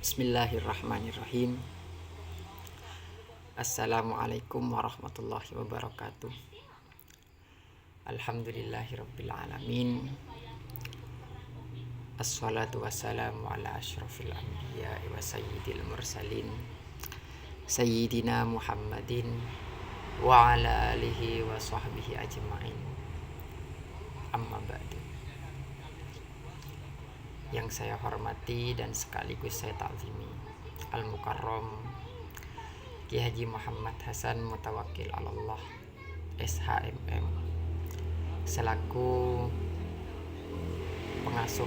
Bismillahirrahmanirrahim. Assalamualaikum warahmatullahi wabarakatuh. Alhamdulillahirabbil alamin. Assalatu wassalamu ala asyrafil anbiya wa sayyidil mursalin Sayyidina Muhammadin wa ala alihi wa sahbihi ajma'in. Amma ba'du. Yang saya hormati dan sekaligus saya ta'zimi Al-Mukarram Kiai Haji Muhammad Hasan Mutawakkil Allah SHMM selaku pengasuh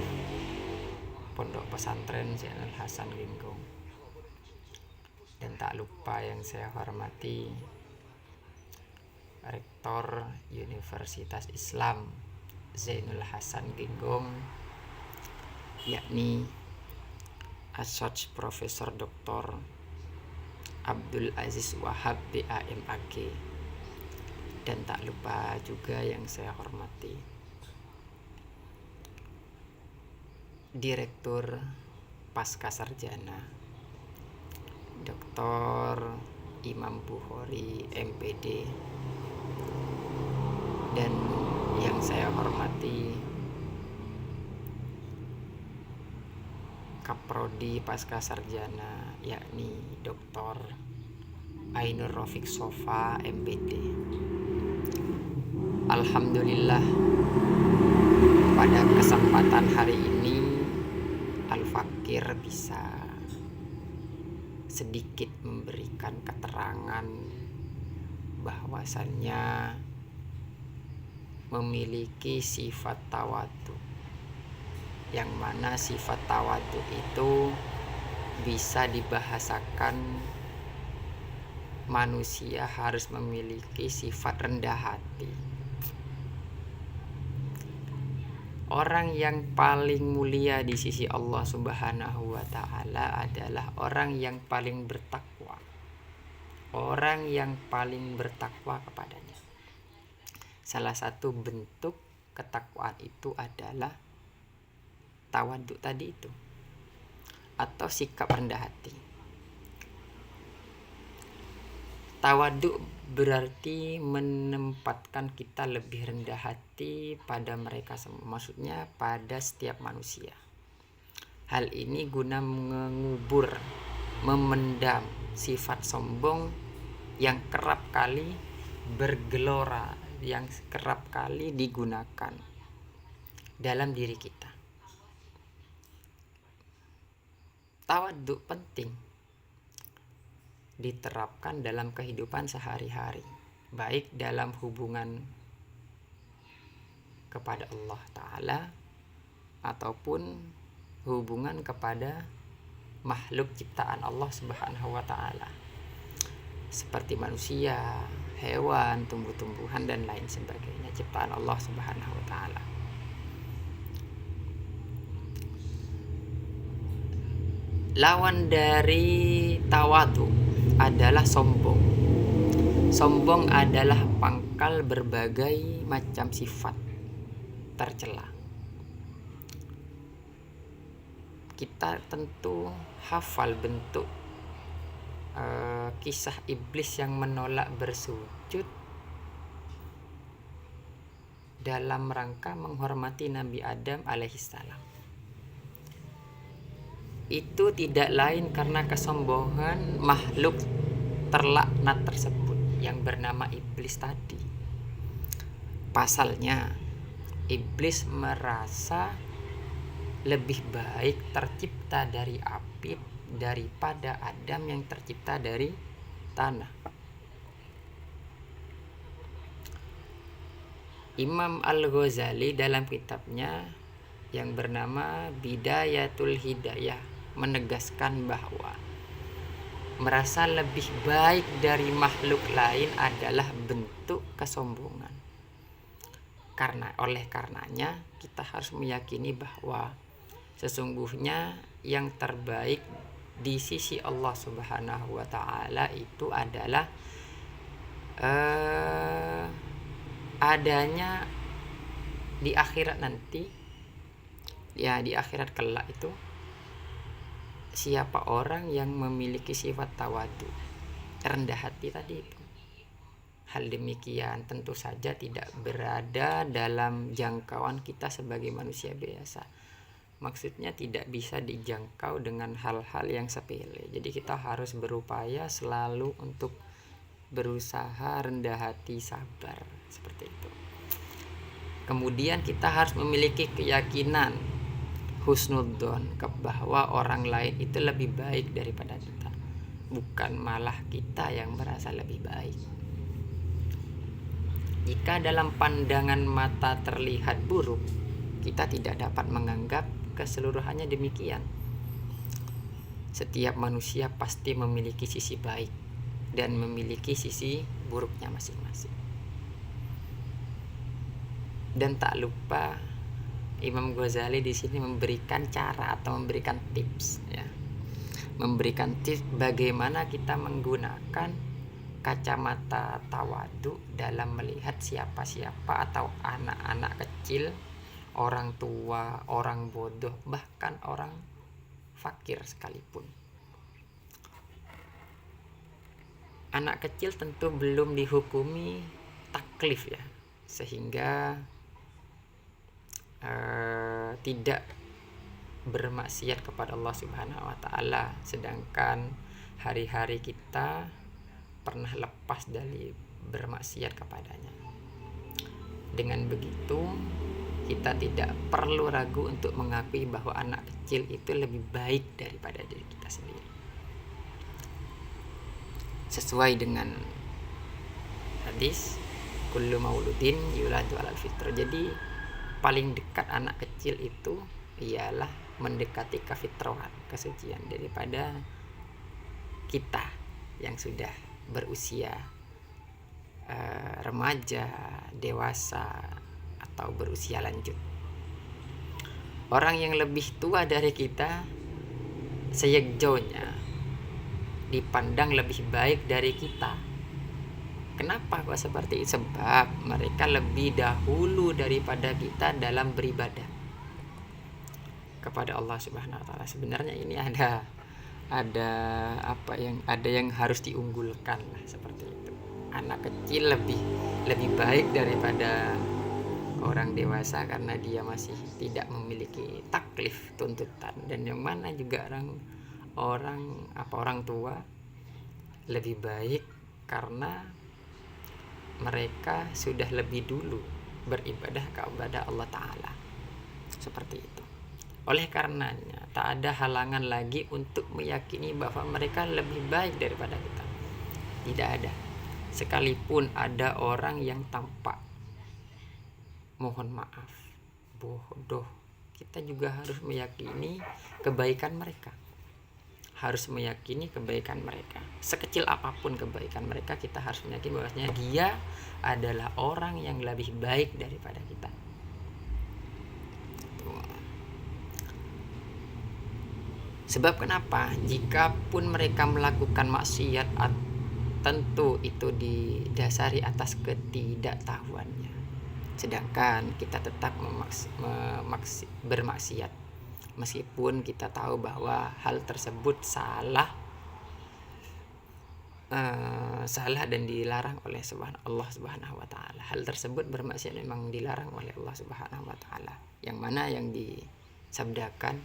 Pondok Pesantren Zainul Hasan Linggong. Dan tak lupa yang saya hormati Rektor Universitas Islam Zainul Hasan Linggong, yakni Assoc Profesor Dr. Abdul Aziz Wahab BAMAG. Dan tak lupa juga yang saya hormati Direktur Pasca Sarjana Dr. Imam Bukhari MPD, dan yang saya hormati Kaprodi Pasca Sarjana, yakni Dr. Ainur Rafiq Sofa MPD. Alhamdulillah, pada kesempatan hari ini Al-Fakir bisa sedikit memberikan keterangan bahwasannya memiliki sifat tawadhu, yang mana sifat tawadhu itu bisa dibahasakan manusia harus memiliki sifat rendah hati. Orang yang paling mulia di sisi Allah Subhanahu wa Ta'ala adalah orang yang paling bertakwa, orang yang paling bertakwa kepadanya. Salah satu bentuk ketakwaan itu adalah tawadhu tadi itu, atau sikap rendah hati. Tawadhu berarti menempatkan kita lebih rendah hati pada mereka semua, maksudnya pada setiap manusia. Hal ini guna mengubur, memendam sifat sombong yang kerap kali bergelora, yang kerap kali digunakan dalam diri kita. Tawadhu penting diterapkan dalam kehidupan sehari-hari, baik dalam hubungan kepada Allah Ta'ala ataupun hubungan kepada makhluk ciptaan Allah Subhanahu wa Ta'ala, seperti manusia, hewan, tumbuh-tumbuhan, dan lain sebagainya, ciptaan Allah Subhanahu wa Ta'ala. Lawan dari tawadhu adalah sombong. Sombong adalah pangkal berbagai macam sifat tercela. Kita tentu hafal bentuk kisah iblis yang menolak bersujud dalam rangka menghormati Nabi Adam alaihissalam. Itu tidak lain karena kesombongan makhluk terlaknat tersebut yang bernama iblis tadi. Pasalnya, iblis merasa lebih baik tercipta dari api daripada Adam yang tercipta dari tanah. Imam Al-Ghazali dalam kitabnya yang bernama Bidayatul Hidayah menegaskan bahwa merasa lebih baik dari makhluk lain adalah bentuk kesombongan. Oleh karenanya kita harus meyakini bahwa sesungguhnya yang terbaik di sisi Allah Subhanahu wa Ta'ala itu adalah adanya di akhirat nanti, ya di akhirat kelak itu siapa orang yang memiliki sifat tawadu, rendah hati tadi itu. Hal demikian tentu saja tidak berada dalam jangkauan kita sebagai manusia biasa. Maksudnya tidak bisa dijangkau dengan hal-hal yang sepele. Jadi kita harus berupaya selalu untuk berusaha rendah hati, sabar, seperti itu. Kemudian kita harus memiliki keyakinan husnudzon bahwa orang lain itu lebih baik daripada kita, bukan malah kita yang merasa lebih baik. Jika dalam pandangan mata terlihat buruk, kita tidak dapat menganggap keseluruhannya demikian. Setiap manusia pasti memiliki sisi baik dan memiliki sisi buruknya masing-masing. Dan tak lupa Imam Ghazali di sini memberikan cara atau memberikan tips, ya. Memberikan tips bagaimana kita menggunakan kacamata tawadu dalam melihat siapa-siapa atau anak-anak kecil, orang tua, orang bodoh, bahkan orang fakir sekalipun. Anak kecil tentu belum dihukumi taklif, ya, sehingga tidak bermaksiat kepada Allah Subhanahu wa taala, sedangkan hari-hari kita pernah lepas dari bermaksiat kepadanya. Dengan begitu, kita tidak perlu ragu untuk mengakui bahwa anak kecil itu lebih baik daripada diri kita sendiri. Sesuai dengan hadis kullu mauludin yuladu alal fitr. Jadi paling dekat anak kecil itu ialah mendekati kefitrahan, kesucian, daripada kita yang sudah berusia remaja, dewasa, atau berusia lanjut. Orang yang lebih tua dari kita seyakjonya dipandang lebih baik dari kita. Kenapa kok seperti itu? Sebab mereka lebih dahulu daripada kita dalam beribadah kepada Allah Subhanahu wa taala. Sebenarnya ini ada yang harus diunggulkan lah, seperti itu. Anak kecil lebih baik daripada orang dewasa karena dia masih tidak memiliki taklif, tuntutan, dan yang mana juga orang tua lebih baik karena mereka sudah lebih dulu beribadah kepada Allah Ta'ala, seperti itu. Oleh karenanya tak ada halangan lagi untuk meyakini bahwa mereka lebih baik daripada kita. Tidak ada. Sekalipun ada orang yang tampak, mohon maaf, bodoh, kita juga harus meyakini kebaikan mereka. Harus meyakini kebaikan mereka. Sekecil apapun kebaikan mereka, kita harus meyakini bahwasanya dia adalah orang yang lebih baik daripada kita. Sebab kenapa? Jikapun mereka melakukan maksiat, tentu itu didasari atas ketidaktahuannya. Sedangkan kita tetap bermaksiat meskipun kita tahu bahwa hal tersebut salah dan dilarang oleh Allah Subhanahu wa taala. Hal tersebut bermaksiat memang dilarang oleh Allah Subhanahu wa taala. Yang mana yang disabdakan,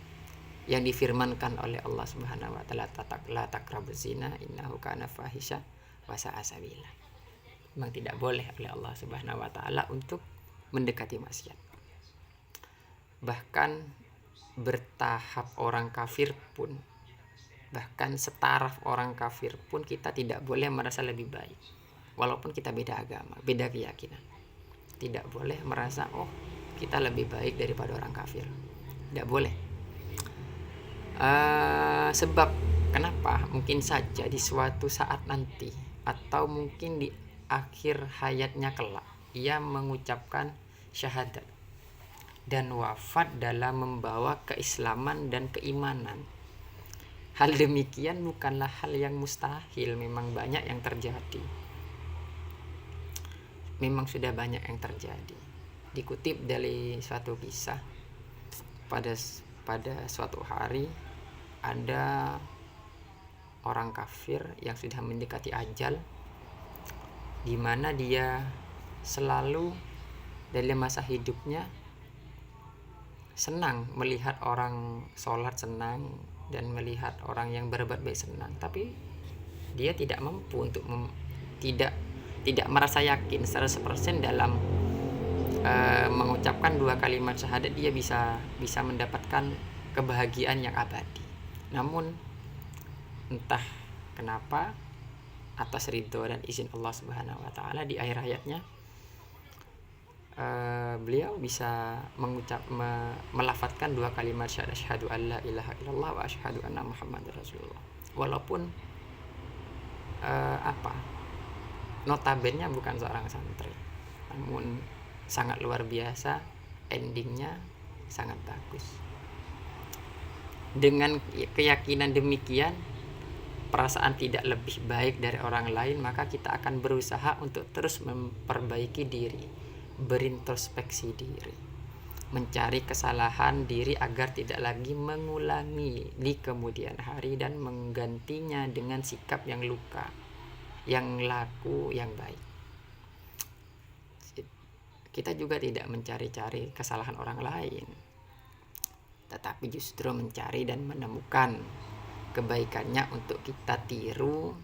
yang difirmankan oleh Allah Subhanahu wa taala, la taqrabuz zina innahu kana fahisha wa sa'a sabila. Memang tidak boleh oleh Allah Subhanahu wa taala untuk mendekati maksiat. Bahkan bertahap orang kafir pun, bahkan setaraf orang kafir pun kita tidak boleh merasa lebih baik. Walaupun kita beda agama, beda keyakinan. Tidak boleh merasa kita lebih baik daripada orang kafir. Tidak boleh. Sebab kenapa? Mungkin saja di suatu saat nanti, atau mungkin di akhir hayatnya kelak, ia mengucapkan syahadat dan wafat dalam membawa keislaman dan keimanan. Hal demikian bukanlah hal yang mustahil, memang banyak yang terjadi. Memang sudah banyak yang terjadi. Dikutip dari suatu kisah, pada suatu hari ada orang kafir yang sudah mendekati ajal, di mana dia selalu dalam masa hidupnya senang melihat orang sholat, senang dan melihat orang yang berbuat baik senang, tapi dia tidak mampu untuk tidak merasa yakin 100% dalam mengucapkan 2 kalimat syahadat dia bisa mendapatkan kebahagiaan yang abadi. Namun entah kenapa atas ridho dan izin Allah Subhanahu wa taala di akhir hayatnya beliau bisa melafadzkan 2 kalimat syahadat, asyhadu an la ilaha illallah wa asyhadu anna muhammadar rasulullah, walaupun notabene bukan seorang santri, namun sangat luar biasa, endingnya sangat bagus. Dengan keyakinan demikian, perasaan tidak lebih baik dari orang lain, maka kita akan berusaha untuk terus memperbaiki diri, berintrospeksi diri, mencari kesalahan diri agar tidak lagi mengulangi di kemudian hari dan menggantinya dengan sikap yang luka, yang laku, yang baik. Kita juga tidak mencari-cari kesalahan orang lain, tetapi justru mencari dan menemukan kebaikannya untuk kita tiru,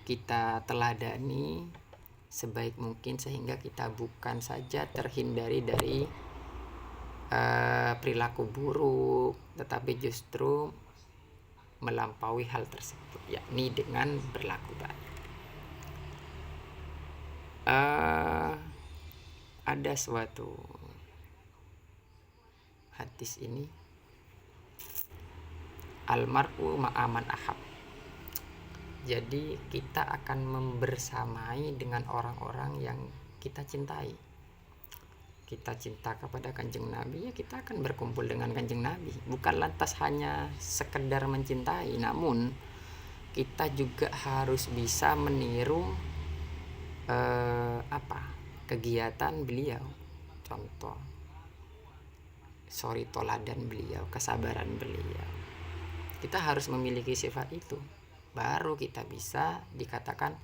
kita teladani sebaik mungkin, sehingga kita bukan saja terhindari dari perilaku buruk, tetapi justru melampaui hal tersebut, yakni dengan berlaku baik. Ada suatu hadis ini, almar'u ma'aman ahab. Jadi kita akan membersamai dengan orang-orang yang kita cintai. Kita cinta kepada Kanjeng Nabi, ya kita akan berkumpul dengan Kanjeng Nabi. Bukan lantas hanya sekedar mencintai, namun kita juga harus bisa meniru kegiatan beliau, contoh toladan beliau, kesabaran beliau. Kita harus memiliki sifat itu, baru kita bisa dikatakan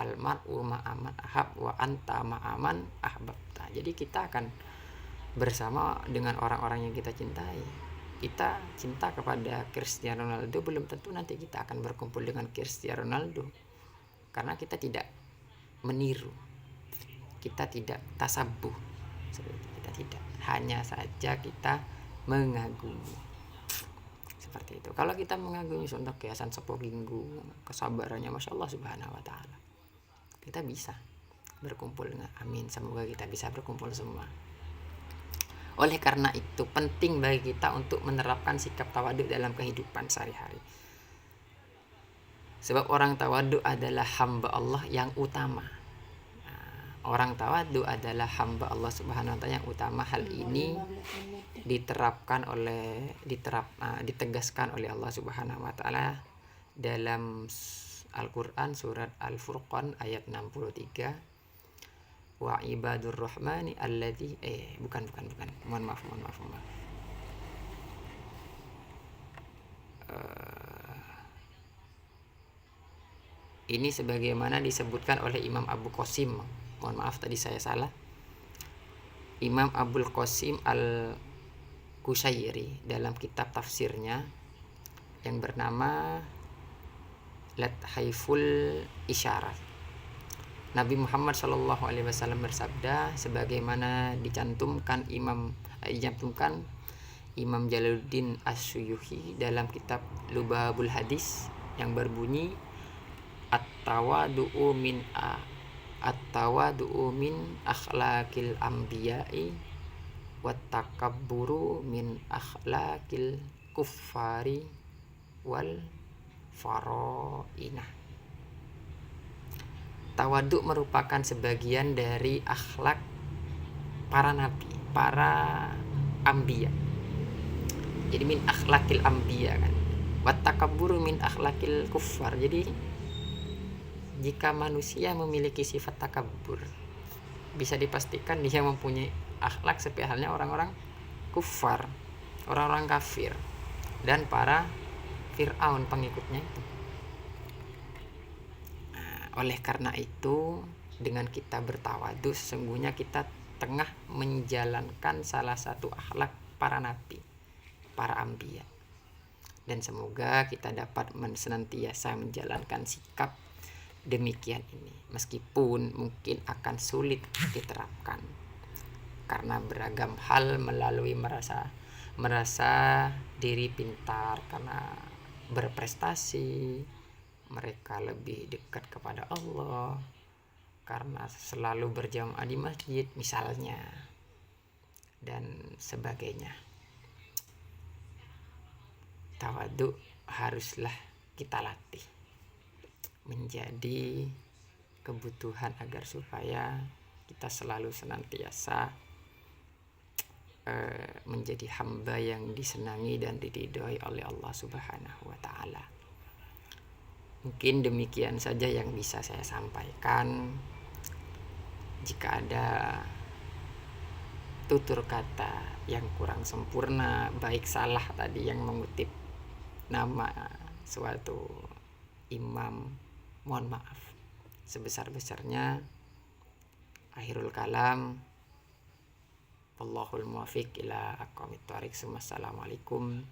almar'u ma'aman ahab wa anta ma'aman ahbabta. Jadi kita akan bersama dengan orang-orang yang kita cintai. Kita cinta kepada Cristiano Ronaldo, belum tentu nanti kita akan berkumpul dengan Cristiano Ronaldo, karena kita tidak meniru, kita tidak tasabuh, kita tidak, hanya saja kita mengagumi, seperti itu. Kalau kita mengagumi contoh kayak Hasan Sopoginggo, kesabarannya Masya Allah Subhanahu wa ta'ala, kita bisa berkumpul dengan, amin, semoga kita bisa berkumpul semua. Oleh karena itu penting bagi kita untuk menerapkan sikap tawaduk dalam kehidupan sehari-hari, sebab orang tawaduk adalah hamba Allah yang utama. Orang tawadhu adalah hamba Allah Subhanahu wa taala yang utama. Hal ini ditegaskan oleh Allah Subhanahu wa taala dalam Al-Qur'an surat Al-Furqan ayat 63. Wa ibadur rahmani alladzi bukan. Mohon maaf. Ini sebagaimana disebutkan oleh Imam Abu Qasim. Mohon maaf tadi saya salah. Imam Abul Qasim Al-Qushairi dalam kitab tafsirnya yang bernama Lathaiful Isyarat, Nabi Muhammad SAW bersabda sebagaimana dicantumkan Imam Jalaluddin As-Suyuhi dalam kitab Lubabul Hadis yang berbunyi At-tawadu'u min akhlaqil anbiya'i wat takabburu min akhlaqil kuffari wal farainah. Tawaduk merupakan sebagian dari akhlak para nabi, para anbiya. Jadi min akhlaqil anbiya kan. Wat takabburu min akhlaqil kuffar. Jadi jika manusia memiliki sifat takabur, bisa dipastikan dia mempunyai akhlak seperti halnya orang-orang kufar, orang-orang kafir, dan para Fir'aun pengikutnya itu. Oleh karena itu, dengan kita bertawadu, sesungguhnya kita tengah menjalankan salah satu akhlak para nabi, para anbiya. Dan semoga kita dapat senantiasa menjalankan sikap demikian ini, meskipun mungkin akan sulit diterapkan karena beragam hal, melalui merasa diri pintar karena berprestasi, mereka lebih dekat kepada Allah karena selalu berjamaah di masjid misalnya, dan sebagainya. Tawadhu haruslah kita latih menjadi kebutuhan agar supaya kita selalu senantiasa menjadi hamba yang disenangi dan diridhoi oleh Allah Subhanahu wa taala. Mungkin demikian saja yang bisa saya sampaikan. Jika ada tutur kata yang kurang sempurna, baik salah tadi yang mengutip nama suatu imam, mohon maaf sebesar-besarnya. Akhirul kalam, wallahul muwaffiq ila aqwamit thoriq. Assalamualaikum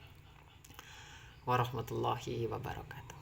warahmatullahi wabarakatuh.